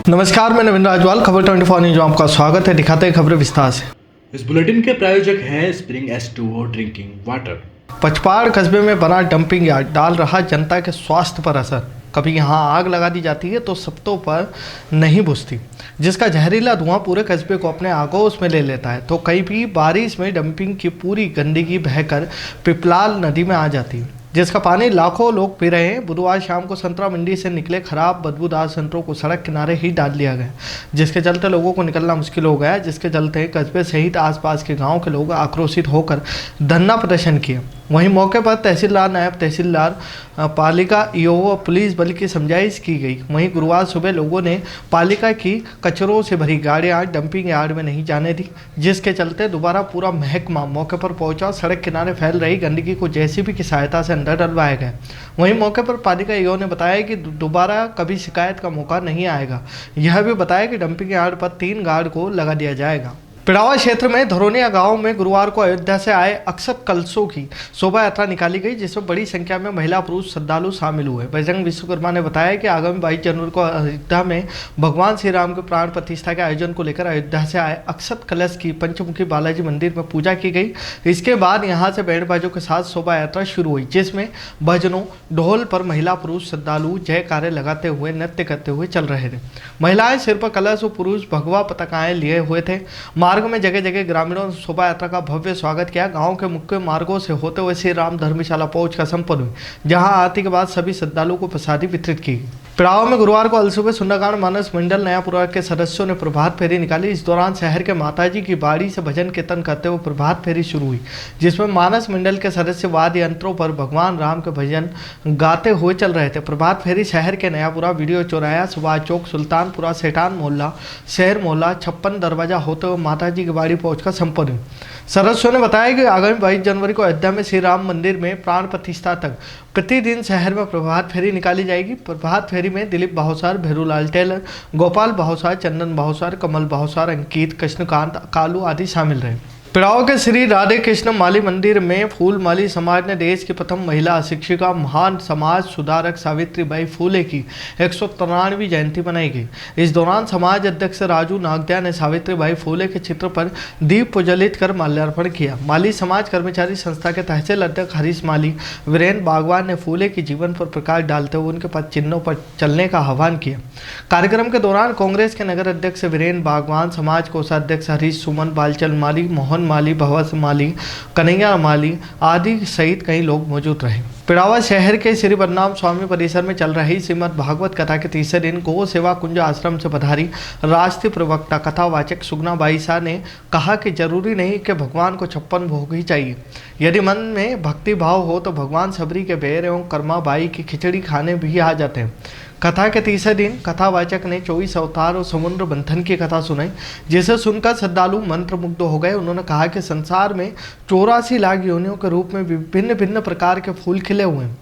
नमस्कार, मैं नवीन राजवाल, खबर 24 न्यूज में आपका स्वागत है। दिखाते हैं खबरें विस्तार से। इस बुलेटिन के प्रायोजक हैं स्प्रिंग S2O ड्रिंकिंग वाटर। पचपाड़ कस्बे में बना डंपिंग यार्ड डाल रहा जनता के स्वास्थ्य पर असर। कभी यहाँ आग लगा दी जाती है तो सप्तों पर नहीं बुझती, जिसका जहरीला धुआं पूरे कस्बे को अपने आगोश में ले लेता है। तो कई भी बारिश में डंपिंग की पूरी गंदगी बहकर पिपलाल नदी में आ जाती है, जिसका पानी लाखों लोग पी रहे हैं। बुधवार शाम को संतरा मंडी से निकले खराब बदबूदार संतरों को सड़क किनारे ही डाल दिया गया, जिसके चलते लोगों को निकलना मुश्किल हो गया, जिसके चलते कस्बे सहित आसपास के गांव के लोग आक्रोशित होकर धरना प्रदर्शन किए। वहीं मौके पर तहसीलदार, नायब तहसीलदार, पालिका ईओ व पुलिस बल की समझाइश की गई। वहीं गुरुवार सुबह लोगों ने पालिका की कचरों से भरी गाड़ियां डंपिंग यार्ड में नहीं जाने दी, जिसके चलते दोबारा पूरा महकमा मौके पर पहुंचा। सड़क किनारे फैल रही गंदगी को जेसीबी की सहायता से अंदर डलवाया गया। वहीं मौके पर पालिका ईओ ने बताया कि दोबारा कभी शिकायत का मौका नहीं आएगा। यह भी बताया कि डंपिंग यार्ड पर 3 गार्ड को लगा दिया जाएगा। पिड़ावा क्षेत्र में धरोनिया गांव में गुरुवार को अयोध्या से आए अक्षत कलशों की शोभा यात्रा निकाली गई, जिसमें बड़ी संख्या में महिला पुरुष श्रद्धालु शामिल हुए। बजरंग विश्वकर्मा ने बताया कि आगामी 22 जनवरी को अयोध्या में भगवान श्री राम के प्राण प्रतिष्ठा के आयोजन को लेकर अयोध्या से आए अक्षत कलश की पंचमुखी बालाजी मंदिर में पूजा की गई। इसके बाद यहाँ से बैंड बाजों के साथ शोभा यात्रा शुरू हुई, जिसमें भजनों ढोल पर महिला पुरुष श्रद्धालु जयकारे लगाते हुए नृत्य करते हुए चल रहे थे। महिलाएं सिर पर कलश और पुरुष भगवा पताकाएं लिए हुए थे। मार्ग में जगह जगह ग्रामीणों ने शोभा यात्रा का भव्य स्वागत किया। गांव के मुख्य मार्गों से होते हुए श्री राम धर्मशाला पहुंचकर संपन्न हुई, जहां आरती के बाद सभी श्रद्धालुओं को प्रसादी वितरित की। पिड़ावा में गुरुवार को अलसुबह सुंदरकांड मानस मंडल नयापुरा के सदस्यों ने प्रभात फेरी निकाली। इस दौरान शहर के माताजी की बाड़ी से भजन कीर्तन करते हुए प्रभात फेरी शुरू हुई, जिसमें मानस मंडल के सदस्य वाद्य यंत्रों पर भगवान राम के भजन गाते हुए चल रहे थे। प्रभात फेरी शहर के नयापुरा, वीडियो चौराया, सुभाष चौक, सुल्तानपुरा, सेठान मोहल्ला, शहर मोहल्ला, 56 दरवाजा होते हुए माताजी की बाड़ी पहुंचकर संपन्न हुई। सदस्यों ने बताया कि आगामी 22 जनवरी को अयोध्या में श्री राम मंदिर में प्राण प्रतिष्ठा तक प्रतिदिन शहर में प्रभात फेरी निकाली जाएगी। प्रभात फेरी में दिलीप बाहोसार, भेरूलाल टेलर, गोपाल बाहोसार, चंदन बाहोसार, कमल बाहोसार, अंकित, कृष्णकांत, कालू आदि शामिल रहे। पिड़ावा के श्री राधे कृष्ण माली मंदिर में फूल माली समाज ने देश की प्रथम महिला शिक्षिका, महान समाज सुधारक सावित्रीबाई फूले की 193वीं जयंती मनाई गई। इस दौरान समाज अध्यक्ष राजू नागद्या ने सावित्रीबाई फूले के चित्र पर दीप प्रज्वलित कर माल्यार्पण किया। माली समाज कर्मचारी संस्था के तहसील अध्यक्ष हरीश माली, वीरेंद्र बागवान ने फूले के जीवन पर प्रकाश डालते हुए उनके पद चिन्हों पर चलने का आह्वान किया। कार्यक्रम के दौरान कांग्रेस के नगर अध्यक्ष वीरेंद्र बागवान, समाज कोषाध्यक्ष हरीश सुमन, बालचंद माली, मोहन माली, भवस माली, कन्हैया माली आदि सहित कई लोग मौजूद रहे। पिड़ावा शहर के श्री बदनाम स्वामी परिसर में चल रही श्रीमद् भागवत कथा के तीसरे दिन गो सेवा कुंज आश्रम से पधारी राष्ट्रीय प्रवक्ता कथावाचक सुगना बाई शाह ने कहा कि जरूरी नहीं कि भगवान को 56 भोग ही चाहिए। यदि मन में भक्ति भाव हो तो भगवान सबरी के बेर एवं कर्मा बाई की खिचड़ी खाने भी आ जाते हैं। कथा के तीसरे दिन कथावाचक ने 24 अवतार और समुद्र मंथन की कथा सुनाई, जिसे सुनकर श्रद्धालु मंत्रमुग्ध हो गए। उन्होंने कहा कि संसार में 84 लाख योनियों के रूप में विभिन्न भिन्न प्रकार के फूल खिले हुए हैं।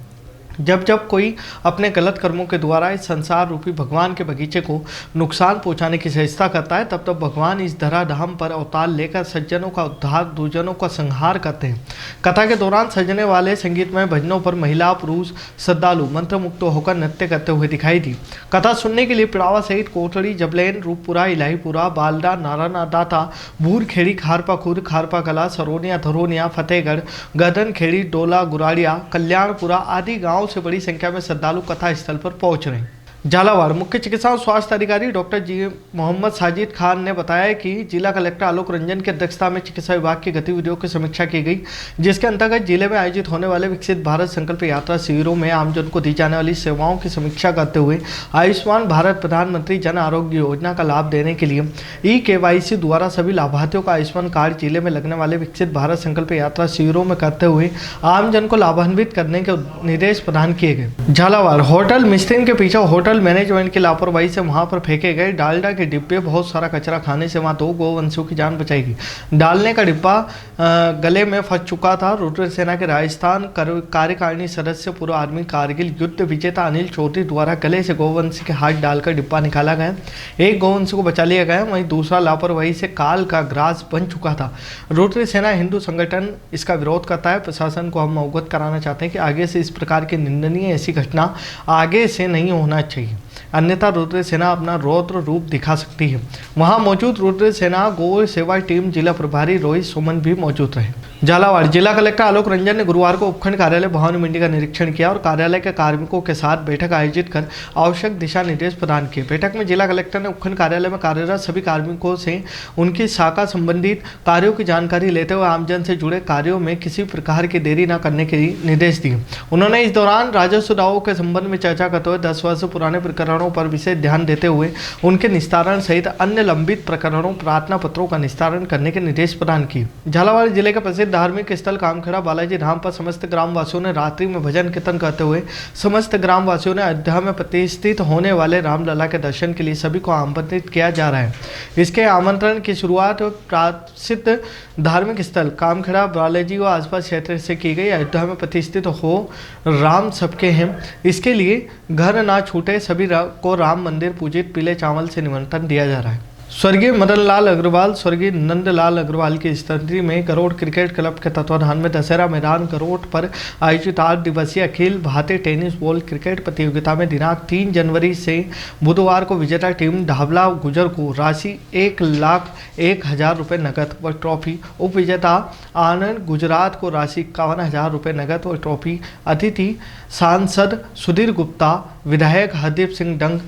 जब जब कोई अपने गलत कर्मों के द्वारा इस संसार रूपी भगवान के बगीचे को नुकसान पहुंचाने की चेष्टा करता है, तब तब भगवान इस धराधाम पर अवतार लेकर सज्जनों का उद्धार, दुर्जनों का संहार करते हैं। कथा के दौरान सजने वाले संगीतमय भजनों पर महिला पुरुष श्रद्धालु मंत्रमुग्ध होकर नृत्य करते हुए दिखाई दी। कथा सुनने के लिए पिड़ावा सहित कोटड़ी, जबलैन, रूपपुरा, इलाहीपुरा, बालडा, नारायण दाता, भूरखेड़ी, खारपा खुर्द, खारपा कला, सरोनिया, धरोनिया, फतेहगढ़, गदन खेड़ी, डोला, गुराड़िया, कल्याणपुरा आदि गाँव से बड़ी संख्या में श्रद्धालु कथा स्थल पर पहुंच रहे हैं। झालावाड़ मुख्य चिकित्सा और स्वास्थ्य अधिकारी डॉक्टर जी मोहम्मद साजिद खान ने बताया कि जिला कलेक्टर आलोक रंजन की अध्यक्षता में चिकित्सा विभाग की गतिविधियों की समीक्षा की गई, जिसके अंतर्गत जिले में आयोजित होने वाले विकसित भारत संकल्प यात्रा शिविरों में आमजन को दी जाने वाली सेवाओं की समीक्षा करते हुए आयुष्मान भारत प्रधानमंत्री जन आरोग्य योजना का लाभ देने के लिए EKYC द्वारा सभी लाभार्थियों का आयुष्मान कार्ड जिले में लगने वाले विकसित भारत संकल्प यात्रा शिविरों में करते हुए आमजन को लाभान्वित करने के निर्देश प्रदान किए गए। झालावाड़ होटल मिस्त्रीन के पीछे होटल मैनेजमेंट की लापरवाही से वहां पर फेंके गए डालडा के डिब्बे, बहुत सारा कचरा खाने से वहां 2 गोवंशों की जान बचाएगी। डालने का डिब्बा गले में फंस चुका था। रुद्र सेना के राजस्थान कार्यकारिणी सदस्य, पूर्व आर्मी कारगिल युद्ध विजेता अनिल चौधरी द्वारा गले से गोवंश के हाथ डालकर डिब्बा निकाला गया। एक गोवंश को बचा लिया गया, वहीं दूसरा लापरवाही से काल का ग्रास बन चुका था। रुद्र सेना हिंदू संगठन इसका विरोध करता है। प्रशासन को हम अवगत कराना चाहते हैं कि आगे से इस प्रकार की निंदनीय ऐसी घटना आगे से नहीं होना चाहिए। अन्यथा रुद्र सेना अपना रौद्र रूप दिखा सकती है। वहां मौजूद रुद्र सेना गौ सेवा टीम जिला प्रभारी रोहित सुमन भी मौजूद रहे। झालावाड़ जिला कलेक्टर आलोक रंजन ने गुरुवार को उपखंड कार्यालय भवानी मंडी का निरीक्षण किया और कार्यालय के कार्मिकों के साथ बैठक आयोजित कर आवश्यक दिशा निर्देश प्रदान किए। बैठक में जिला कलेक्टर ने उपखंड कार्यालय में कार्यरत सभी कार्मिकों से उनकी शाखा संबंधित कार्यों की जानकारी लेते हुए आमजन से जुड़े कार्यों में किसी प्रकार की देरी न करने के निर्देश दिए। उन्होंने इस दौरान राजस्व दावों के संबंध में चर्चा करते हुए 10 वर्ष पुराने प्रकरणों पर विशेष ध्यान देते हुए उनके निस्तारण सहित अन्य लंबित प्रकरणों प्रार्थना पत्रों का निस्तारण करने के निर्देश प्रदान किए। झालावाड़ जिले के प्रसिद्ध धार्मिक स्थल कामखेड़ा बालाजी धाम पर समस्त ग्रामवासियों ने रात्रि में भजन कीर्तन करते हुए समस्त ग्रामवासियों ने अयोध्या में प्रतिष्ठित होने वाले रामलला के दर्शन के लिए सभी को आमंत्रित किया जा रहा है। इसके आमंत्रण की शुरुआत प्रसिद्ध धार्मिक स्थल कामखेड़ा बालाजी व आसपास क्षेत्र से की गई। अयोध्या में प्रतिष्ठित हो राम सबके हैं, इसके लिए घर ना छूटे सभी को राम मंदिर पूजित पीले चावल से निमंत्रण दिया जा रहा है। स्वर्गीय मदन लाल अग्रवाल स्वर्गीय नंदलाल अग्रवाल की स्मृति में गरोड़ क्रिकेट क्लब के तत्वाधान में दशहरा मैदान गरोड़ पर आयोजित 8 दिवसीय Akhil Bharatiya tennis ball cricket प्रतियोगिता में दिनांक 3 जनवरी से बुधवार को विजेता टीम ढाबला गुजर को राशि 1,01,000 रुपये नकद व ट्रॉफी, उप विजेता आनंद गुजरात को राशि 51,000 रुपये नकद व ट्रॉफी, अतिथि सांसद सुधीर गुप्ता, विधायक हरदीप सिंह डंग,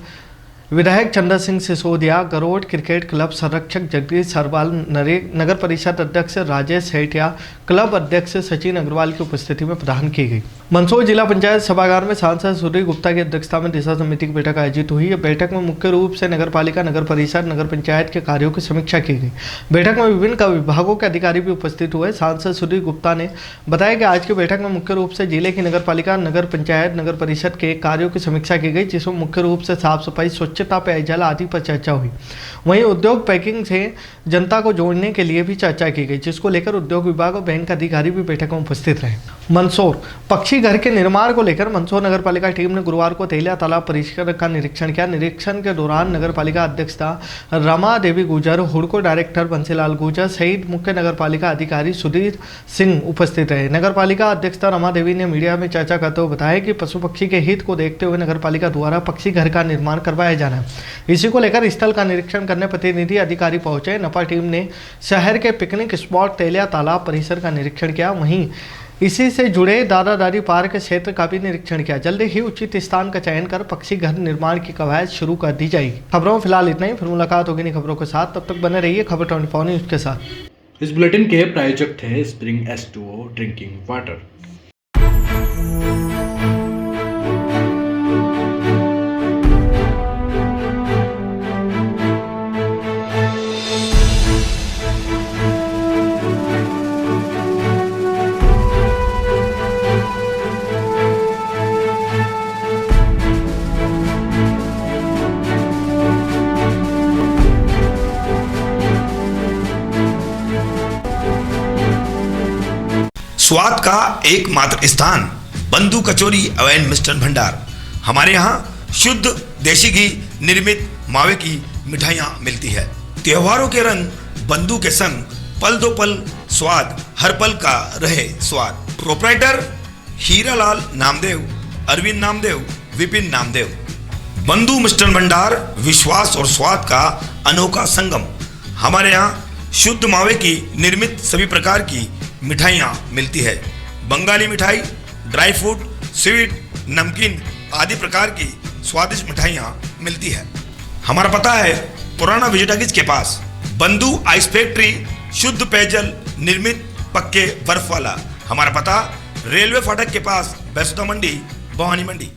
विधायक चंद्र सिंह सिसोदिया, गरोड़ क्रिकेट क्लब संरक्षक जगदीश सरवाल, नगर परिषद अध्यक्ष राजेश सेठिया, क्लब अध्यक्ष सचिन अग्रवाल की उपस्थिति में प्रदान की गई। मंदसौर जिला पंचायत सभागार में सांसद सुधीर गुप्ता की अध्यक्षता में दिशा समिति की बैठक आयोजित हुई। बैठक में मुख्य रूप से नगर पालिका, नगर परिषद, नगर पंचायत के कार्यों की समीक्षा की गई। बैठक में विभिन्न विभागों के अधिकारी भी उपस्थित हुए। सांसद सुधीर गुप्ता ने बताया कि आज की बैठक में मुख्य रूप से जिले की नगर पालिका, नगर पंचायत, नगर परिषद के कार्यों की समीक्षा की गई, जिसमें मुख्य रूप से साफ सफाई, स्वच्छता, पेयजल आदि पर चर्चा हुई। वहीं उद्योग पैकिंग से जनता को जोड़ने के लिए भी चर्चा की गई, जिसको लेकर उद्योग विभाग और बैंक अधिकारी भी बैठक में उपस्थित रहे। मंदसौर पक्षी घर के निर्माण को लेकर मंदसौर नगर पालिका टीम ने गुरुवार को तेलिया तालाब परिसर का निरीक्षण किया। निरीक्षण के दौरान नगर पालिका अध्यक्षा रमा देवी गुजर, हुडको डायरेक्टर बंसीलाल गुजर सहित मुख्य नगर पालिका अधिकारी सुधीर सिंह उपस्थित रहे। नगर पालिका अध्यक्षा रमा देवी ने मीडिया में चर्चा करते हुए बताया कि पशु पक्षी के हित को देखते हुए नगर पालिका द्वारा पक्षी घर का निर्माण करवाया जाना है। इसी को लेकर स्थल का निरीक्षण करने प्रतिनिधि अधिकारी पहुंचे। नपा टीम ने शहर के पिकनिक स्पॉट तेलिया तालाब परिसर का निरीक्षण किया। वहीं इसी से जुड़े दादा दादी पार्क क्षेत्र का भी निरीक्षण किया। जल्द ही उचित स्थान का चयन कर पक्षी घर निर्माण की कवायद शुरू कर दी जाएगी। खबरों में फिलहाल इतना ही, फिर मुलाकात होगी नई खबरों के साथ। तब तक बने रहिए खबर 24 न्यूज के साथ। इस बुलेटिन के प्रायोजक थे स्प्रिंग S2O ड्रिंकिंग वाटर। स्वाद का एकमात्र स्थान बंधु कचौरी एवं मिष्ठान भंडार। हमारे यहाँ शुद्ध देसी घी निर्मित मावे की मिठाइयाँ मिलती है। त्योहारों के रंग बंधु के संग पल दो पल स्वाद, हर पल का रहे स्वाद। प्रोप्राइटर हीरालाल नामदेव, अरविंद नामदेव, विपिन नामदेव। बंधु मिष्ठान भंडार विश्वास और स्वाद का अनोखा संगम। हमारे यहाँ शुद्ध मावे की निर्मित सभी प्रकार की मिठाइयाँ मिलती है। बंगाली मिठाई, ड्राई फ्रूट, स्वीट, नमकीन आदि प्रकार की स्वादिष्ट मिठाइयाँ मिलती है। हमारा पता है पुराना विजयटागिज के पास, बंधु आइस फैक्ट्री, शुद्ध पेयजल निर्मित पक्के बर्फ वाला। हमारा पता रेलवे फाटक के पास, बैसुदा मंडी, भवानी मंडी।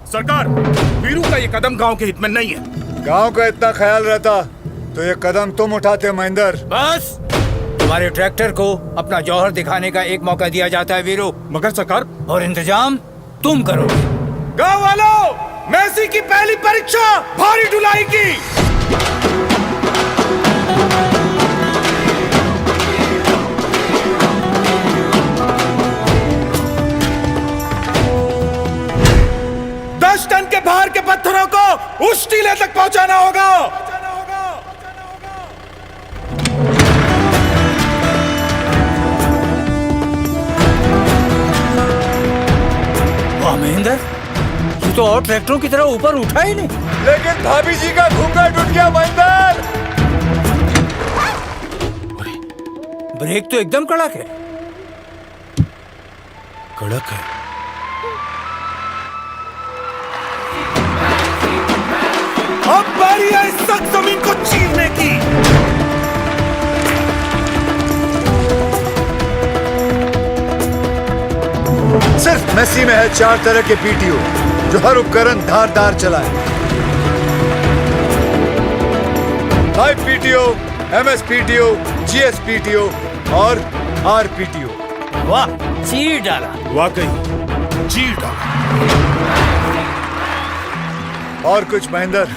सरकार, वीरू का ये कदम गांव के हित में नहीं है। गांव का इतना ख्याल रहता तो ये कदम तुम उठाते महेंद्र। बस तुम्हारे ट्रैक्टर को अपना जौहर दिखाने का एक मौका दिया जाता है वीरू। मगर सरकार, और इंतजाम तुम करोगे। गांव वालों, मेसी की पहली परीक्षा भारी ढुलाई की। टन के भार के पत्थरों को उस टीले तक पहुंचाना होगा। वाह महेंद्र, तू तो और ट्रैक्टरों की तरह ऊपर उठा ही नहीं। लेकिन भाभी जी का घूंघट उठ गया महेंद्र। ब्रेक तो एकदम कड़क है। कड़क है। अब बारी है इस सख्त जमीन को चीरने की। सिर्फ मेसी में है 4 तरह के पीटीओ जो हर उपकरण धारदार चलाए। Live PTO, MS PTO, GS PTO और आर पीटीओ। वाह, चीर डाला। वाकई चीर डाला। और कुछ महेंद्र?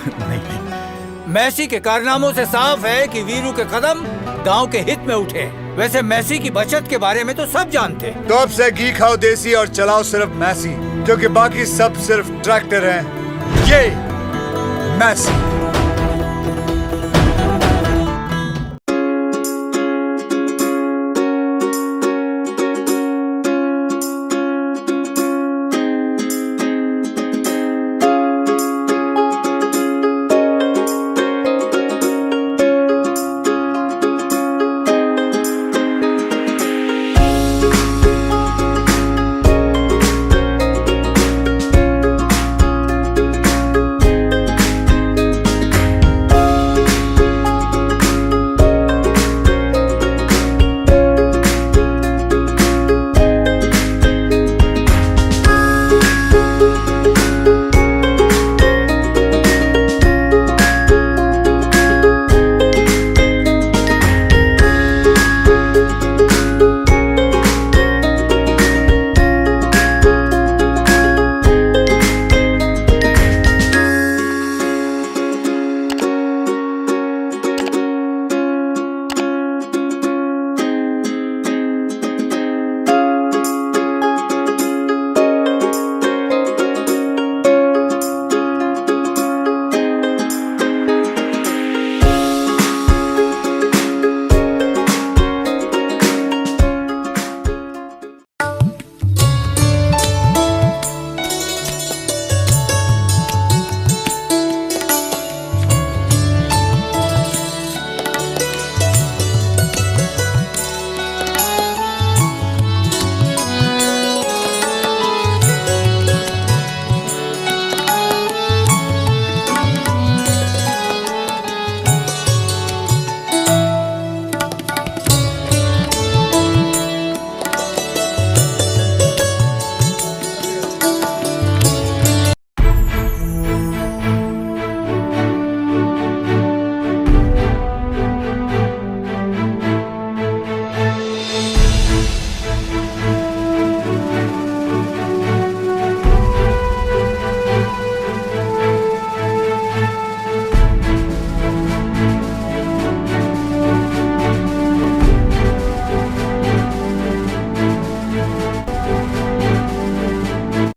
मेसी के कारनामों से साफ है कि वीरू के कदम गांव के हित में उठे। वैसे मेसी की बचत के बारे में तो सब जानते। तो अब से घी खाओ देसी और चलाओ सिर्फ मैसी, क्योंकि बाकी सब सिर्फ ट्रैक्टर हैं। ये मैसी।